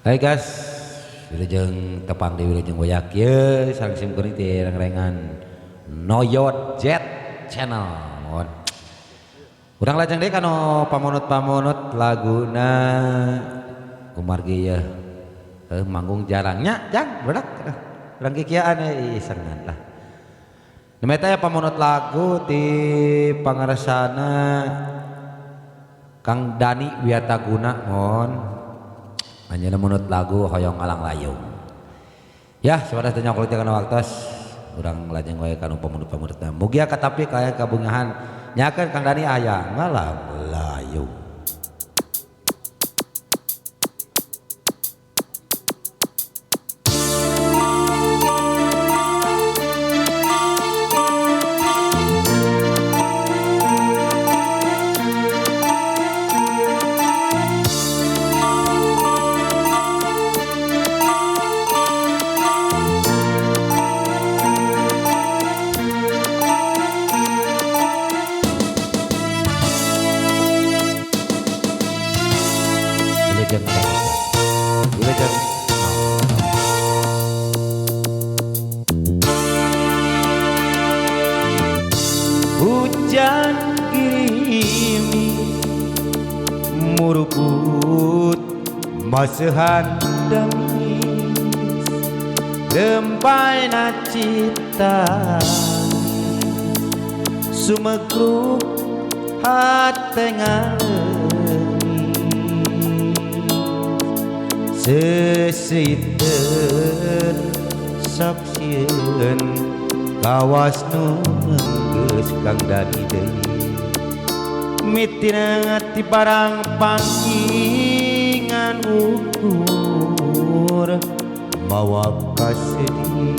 Hai guys, wilujeng tepang di wilujeng boyak ye sareng sim kuring ti reng-rengan Noyot Jet Channel. Urang lajeng deui kanu pamunut-pamunut laguna kumargi ye. Manggung jarangnya jang bedak. Urang kikiaan isengan lah. Nemeta ya pamunut lagu ti pangaresana Kang Dani Wiataguna mon. Hanya menurut lagu hoyong alang layung ya sebatas tanya kulit kana waktos urang lajeng wae kanu pamunut-pamunutna mugia katapi kaya kabungahan nyakeun Kang Dani aya ngalang layung. Hujan girimis muruput maseuhan demis lempaina cita sumegruk hate seseuiteun saksieun kawas nu geus Kang Dani deui mitina ti barang panggingan ukur mawa kasedih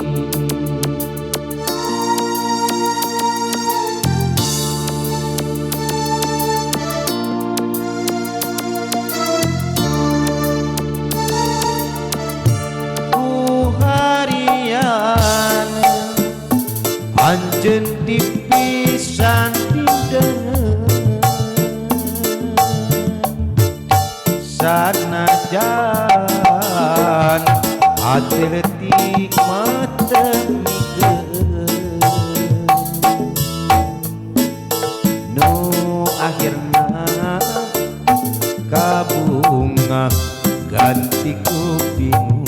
anjeun dipisan pindeun sanajan hati leutik mata mikeun nu akhirna kabunga ganti ku bingung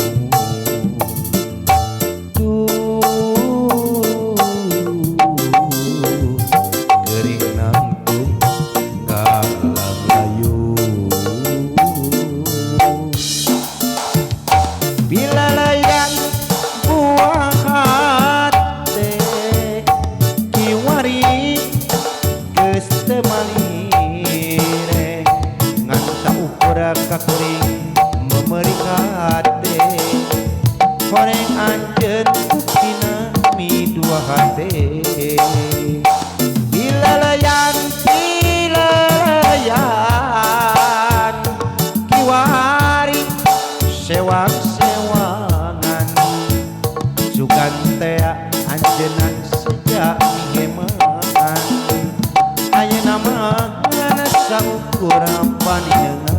kakuring memerikate koreng anjeun buktina mi dua hate ilalayan kiwari sewang-sewangan sugantea anjeunan sejak miheman ayeuna mah ngana saukur paninengan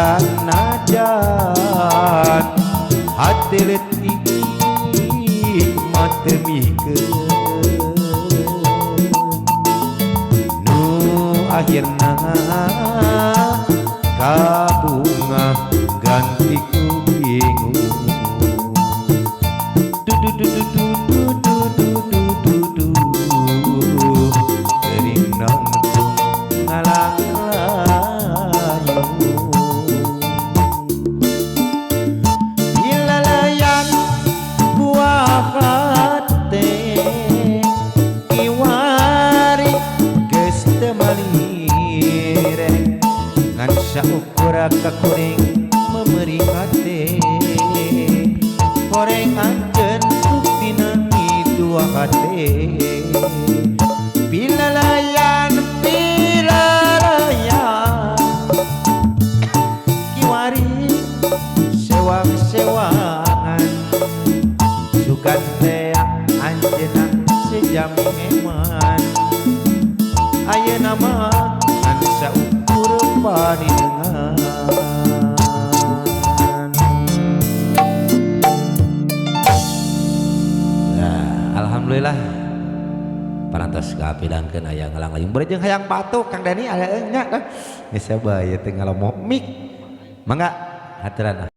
sanajan hati letih mata mikeun nu akhirna kabunga ganti ku bingung du du du du du du du du du du gerinang ngalang layung bila layan buah hate kiwari geus teu malireng ngan saukur kakuring memeri hate koreng anjeun buktina dua hate bila layan kiwari sewang-sewangan sugan teh anjeunna sejam ngeman ayeuna mah ngan saukur paningan. Alhamdulillah parantos kapilangkeun aya ngalang layung beureuh jeung hayang batuk Kang Dani aya nya kan geus sabaya teu ngalomok mik mangga haturan.